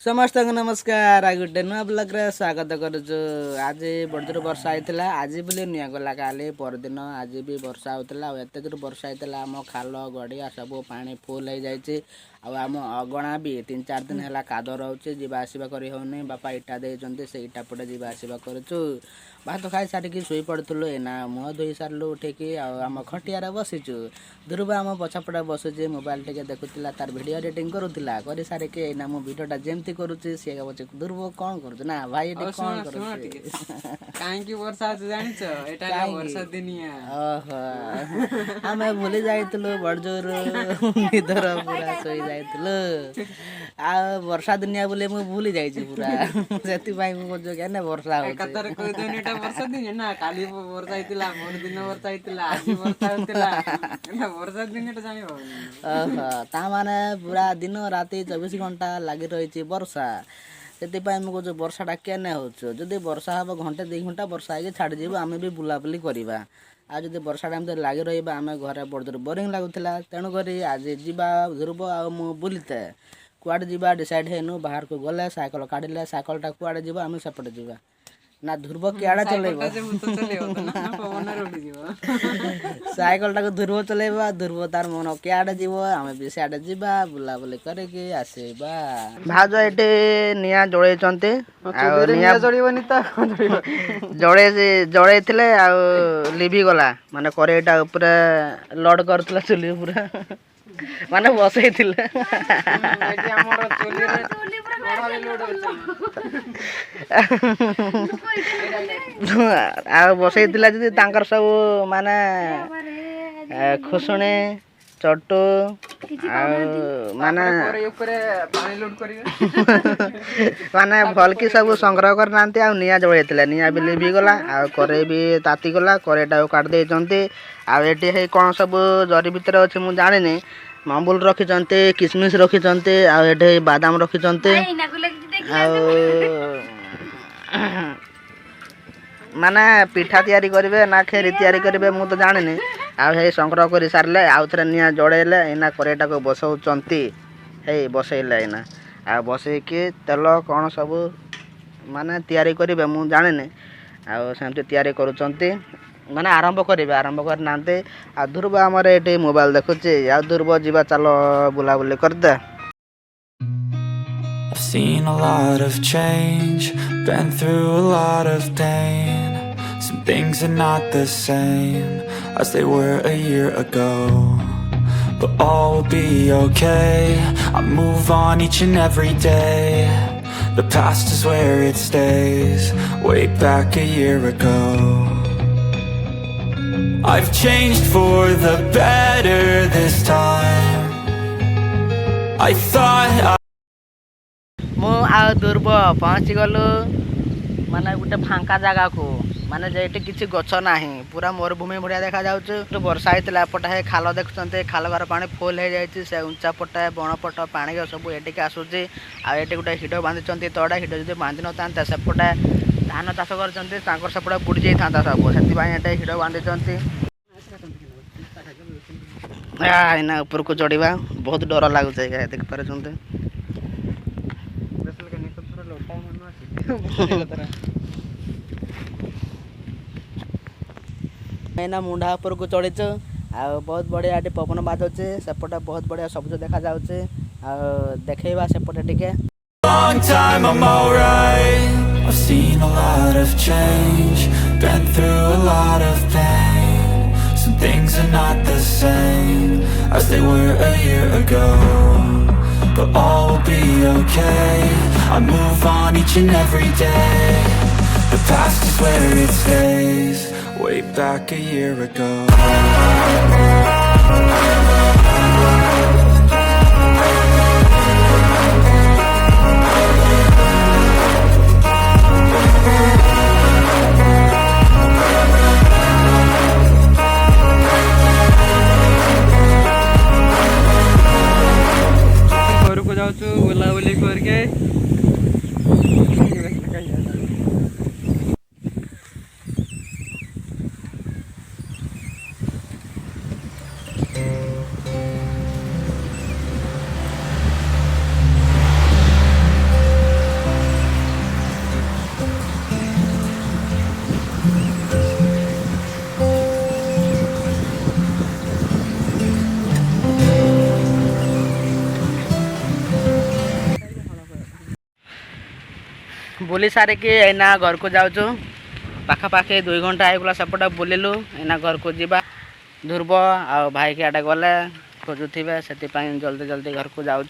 समस्त को नमस्कार आ गोटे नुआ ब्लॉग रे स्वागत करुछु। आज बड़ वर्षा होता आज बोले नुआ गला काले परदिन आज भी वर्षा होता एत जोर वर्षा होता आम खाल गड़िया सब पानी फुल हो जाए आम अगणा भी 3-4 दिन है काद रोचे जावा आसवा कर बापा इटा देते से इटा पटे जावा आसवा करुचु। भात खाई सारिकी शुई पड़ू एना मुह धोई सारू उठेकी आम खटिया बसीचु। ध्रुव आम पछपटे बसुचे मोबाइल टे देखुला तार वीडियो एडिटिंग करूला कर सारिके एना मो वीडियोटा जेमती करुचे सी बचे ध्रुव कौन करुच ना भाई एटी कौन करुचे काहेकि वर्षा जानिछ एटा वर्षा दिनिया ओहो आमे भूली जाइतलु बड़जोर निदर पूरा सोई जाइतलु आ वर्षा दुनिया बोले मु भूली जाइछि पूरा सेति भाई मु जो केने वर्षा होय कतर कोइ दिन एटा वर्षा दिन ना काली वर्षा आइतिला मोर दिन वर्षा आइतिला आज वर्षा होतिला ना वर्षा दिन एटा जानिबो ओहो ता माने पूरा दिन राति 24 घंटा लागि रहिछि वर्षा से मुझे वर्षाटा केने हो जदि वर्षा हम घंटे 2 घंटा वर्षा है छाड़ जीव आम भी बुलाबुली करवा आज जो वर्षा टाइम लगी रहा आम घर बड़ बोरिंग लगुला तेणुक आज जीवा ध्रुव आ बुलते कुआड़े जीवा डिसाइड हेनु बाहर को गले साइकिल काढ़ले साइकिलटा कुआड़े जीव आम सेपटे जीवा ना ध्रुव किआड़ा चलेब साइकिल टाक ध्रुव चलेब ध्रुव तार मन किआड़े जीव आम भी सियाड़े जीवा बुलाबुली करके आसवा भाज ये निआ जड़े जड़े थे लिभि गला माने करेईटा पूरा लोड कर चुली पूरा माने बसई बसई सब माने खुशुणी चटू माने माने भल की सब संग्रह करना निआ जड़े निआ भी लिभि गला करे भी ताती गला करेईटा काट देते आठी कौन सब जरी भितर अच्छे मुझे जानी अमूल रखिंट किसमिश रखिंट आठे बादाम रखिंट माने पिठा तैयारी करेंगे ना खेरी तैयारी करेंगे मुझे तो जानी आ संग्रह कर सारे आउ थे निआ जड़ेले एना करेईटा को बसौंती है बसैले एना आ बसैकी तेल कौन सब माने तैयारी करेंगे मुझे जानी आमती तैयारी करुँच माने आरंभ करना आ ध्रुव आमर ये मोबाइल देखुचे आ ध्रुव जीवा चलो बुलाबुली करदे। I've seen a lot of change, been through a lot of pain. Some things are not the same as they were a year ago, but all will be okay. I move on each and every day. The past is where it stays, way back a year ago. I've changed for the better this time. I thought मु आ ध्रुव पहुँची गलु माने गोटे फांका जगह को माने जेठी किसी गछ ना पूरा मरुभूमि बढ़िया देखा जाऊँ वर्षा होता एपटे है खाल देखुं खाल घर पानी फुल हो जाए से उंचा पटे बण पट पानी सब एटिक आसूसी आठ गोटे हिड बांधि तड़ा हिड जो बांधि न था सेपटे धान चाष कर सेपटे बुड़ी जाता सब से हिड बांधि एना ऊपर को चढ़ा बहुत डर लगुच देख पारे एना मुंडा ऊपर को चढ़ीच आ बहुत बढ़िया ये पवन बाजुचे सेपटे बहुत बढ़िया सबुज देखा जाऊे देखा सेपटे टिके long time I'm alright. I've seen a lot of change, been through a lot of pain. Some things are not the same as they were a year ago, but all will be okay. I move on each and every day. The past is where it stays, way back a year ago. बुलाबुली करके बुली सारिकी एना घर को जाऊँ पाखापाखि 2 घंटा आईगला सेपटे बुलिलु एना घर को जीवा ध्रुव आ भाई के आडे गले खोजुवे से जल्दी जल्दी घर को जाऊँ।